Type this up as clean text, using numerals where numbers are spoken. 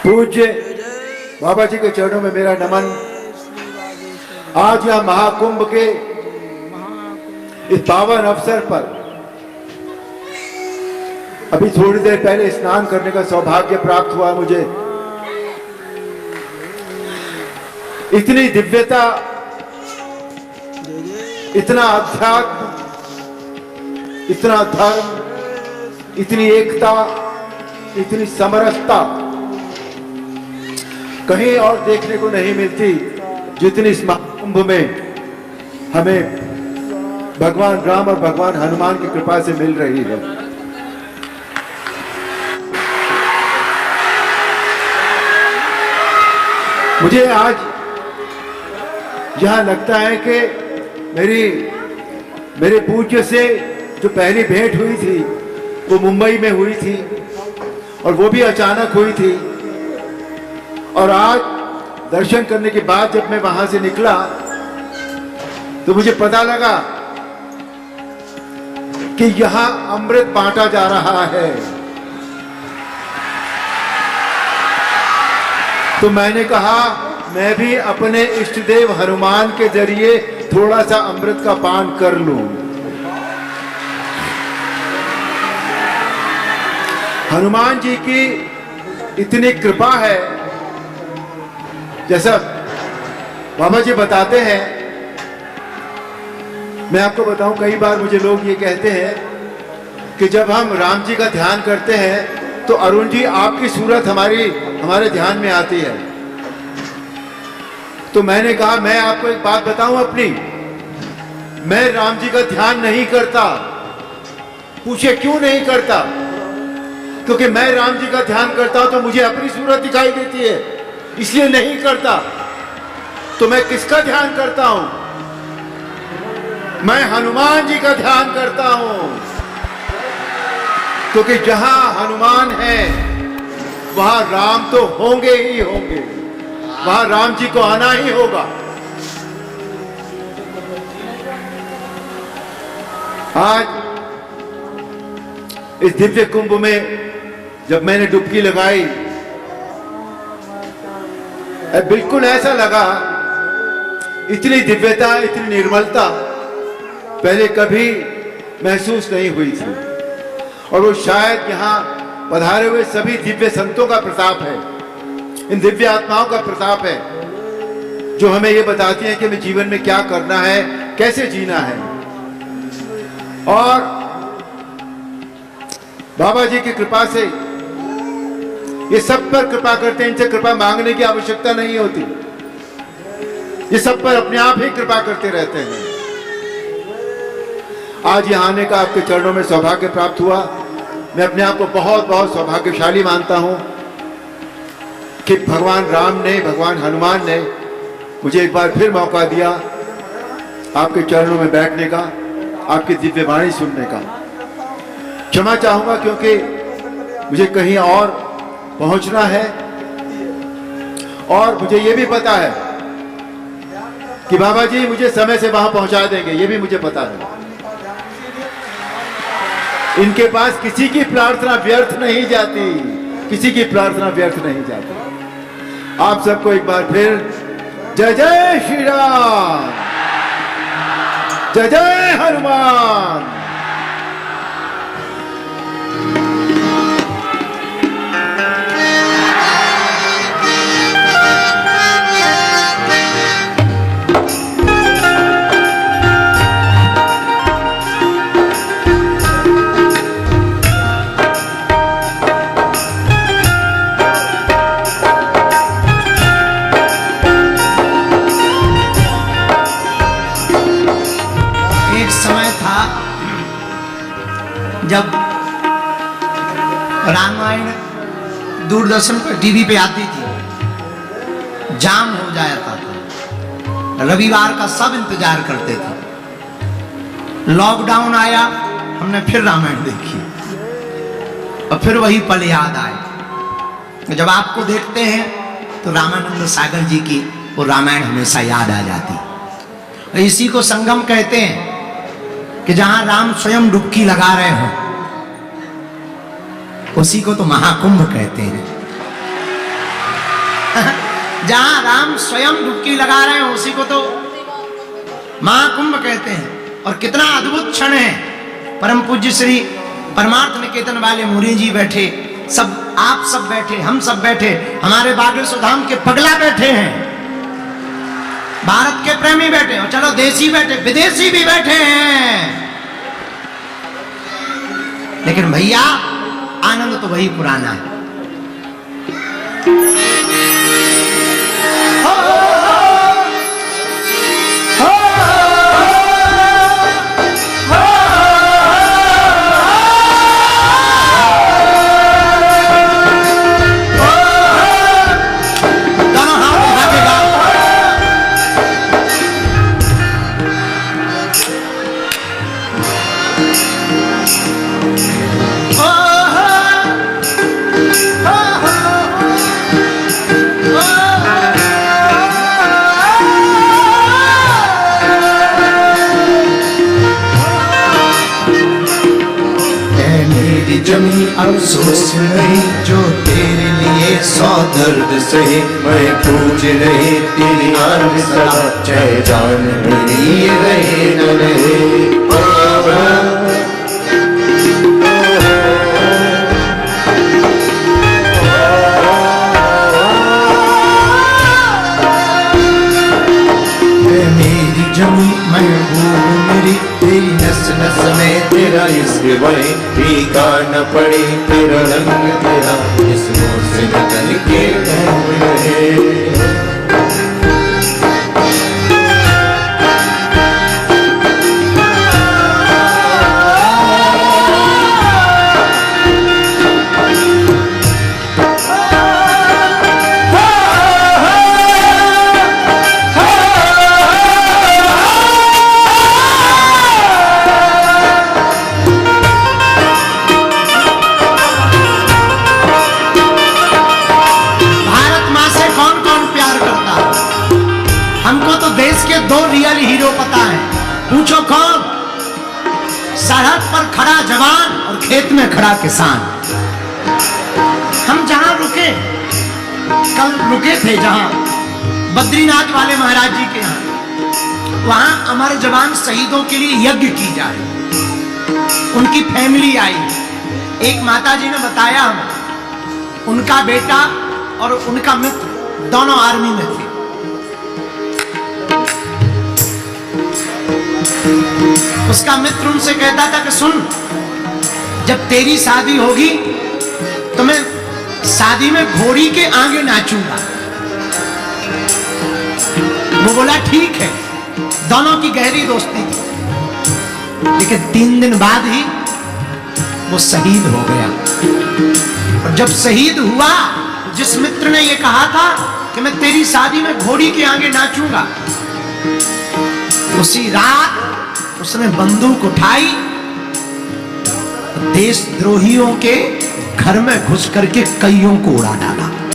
पूज्य बाबा जी के चरणों में मेरा नमन। आज यह महाकुंभ के इस पावन अवसर पर अभी थोड़ी देर पहले स्नान करने का सौभाग्य प्राप्त हुआ मुझे। इतनी दिव्यता, इतना अध्यात्म, इतना धर्म, इतनी एकता, इतनी समरसता कहीं और देखने को नहीं मिलती जितनी इस महाकुंभ में हमें भगवान राम और भगवान हनुमान की कृपा से मिल रही है। मुझे आज यह लगता है कि मेरे पूज्य से जो पहली भेंट हुई थी वो मुंबई में हुई थी और वो भी अचानक हुई थी। और आज दर्शन करने के बाद जब मैं वहां से निकला तो मुझे पता लगा कि यहां अमृत बांटा जा रहा है। तो मैंने कहा मैं भी अपने इष्ट देव हनुमान के जरिए थोड़ा सा अमृत का पान कर लूं। हनुमान जी की इतनी कृपा है, जैसा बाबा जी बताते हैं। मैं आपको बताऊं, कई बार मुझे लोग ये कहते हैं कि जब हम राम जी का ध्यान करते हैं तो अरुण जी आपकी सूरत हमारे ध्यान में आती है। तो मैंने कहा मैं आपको एक बात बताऊं अपनी, मैं राम जी का ध्यान नहीं करता। पूछे क्यों नहीं करता? क्योंकि मैं राम जी का ध्यान करता हूं तो मुझे अपनी सूरत दिखाई देती है, इसलिए नहीं करता। तो मैं किसका ध्यान करता हूं? मैं हनुमान जी का ध्यान करता हूं, क्योंकि जहां हनुमान है वहां राम तो होंगे ही होंगे, वहां राम जी को आना ही होगा। आज इस दिव्य कुंभ में जब मैंने डुबकी लगाई, बिल्कुल ऐसा लगा, इतनी दिव्यता, इतनी निर्मलता पहले कभी महसूस नहीं हुई थी। और वो शायद यहाँ पधारे हुए सभी दिव्य संतों का प्रताप है, इन दिव्य आत्माओं का प्रताप है, जो हमें ये बताती हैं कि हमें जीवन में क्या करना है, कैसे जीना है। और बाबा जी की कृपा से ये सब पर कृपा करते हैं, इनसे कृपा मांगने की आवश्यकता नहीं होती, ये सब पर अपने आप ही कृपा करते रहते हैं। आज यहाँ आने का आपके चरणों में सौभाग्य प्राप्त हुआ। मैं अपने आप को बहुत बहुत सौभाग्यशाली मानता हूँ कि भगवान राम ने, भगवान हनुमान ने मुझे एक बार फिर मौका दिया आपके चरणों में बैठने का, आपकी दिव्य वाणी सुनने का। क्षमा चाहूंगा क्योंकि मुझे कहीं और पहुंचना है और मुझे यह भी पता है कि बाबा जी मुझे समय से वहां पहुंचा देंगे, ये भी मुझे पता है। इनके पास किसी की प्रार्थना व्यर्थ नहीं जाती, किसी की प्रार्थना व्यर्थ नहीं जाती। आप सबको एक बार फिर जय जय श्री राम, जय जय हनुमान। जब रामायण दूरदर्शन पर टीवी पे आती थी, जाम हो जाता था, रविवार का सब इंतजार करते थे। लॉकडाउन आया, हमने फिर रामायण देखी और फिर वही पल याद आए। जब आपको देखते हैं तो रामानंद सागर जी की वो रामायण हमेशा याद आ जाती। और इसी को संगम कहते हैं कि जहां राम स्वयं डुबकी लगा रहे हो, उसी को तो महाकुंभ कहते हैं। जहां राम स्वयं डुबकी लगा रहे हैं उसी को तो महाकुंभ कहते हैं। और कितना अद्भुत क्षण है। परम पूज्य श्री परमार्थ निकेतन वाले मुरी जी बैठे, सब आप सब बैठे, हम सब बैठे, हमारे बागेश्वर धाम के पगला बैठे हैं, भारत के प्रेमी बैठे, और चलो देसी बैठे, विदेशी भी बैठे हैं। लेकिन भैया आनंद तो वही पुराना है। जमी अफसोस नहीं जो तेरे लिए 100 दर्द सहे, मैं पूज रहे तेरी आन सदा, चाहे जान मेरी ये रहे न रहे। मेरी जमी महबूब मेरी, तेरी नस नस में तेरा इश्क बहे, फीका न पड़े तेरा रंग, तेरा इस मोर से निकल के बह रहे। हीरो पता है, पूछो कौन? सरहद पर खड़ा जवान और खेत में खड़ा किसान। हम जहां रुके, कल रुके थे जहां बद्रीनाथ वाले महाराज जी के यहाँ, वहां अमर जवान शहीदों के लिए यज्ञ की जा रही। उनकी फैमिली आई, एक माता जी ने बताया हमें, उनका बेटा और उनका मित्र दोनों आर्मी में थे। उसका मित्र उनसे कहता था कि सुन, जब तेरी शादी होगी तो मैं शादी में घोड़ी के आगे नाचूंगा। वो बोला ठीक है। दोनों की गहरी दोस्ती थी। लेकिन 3 दिन बाद ही वो शहीद हो गया। और जब शहीद हुआ, जिस मित्र ने ये कहा था कि मैं तेरी शादी में घोड़ी के आगे नाचूंगा, उसी रात उसने बंदूक उठाई, देशद्रोहियों के घर में घुस करके कईयों को उड़ा डाला।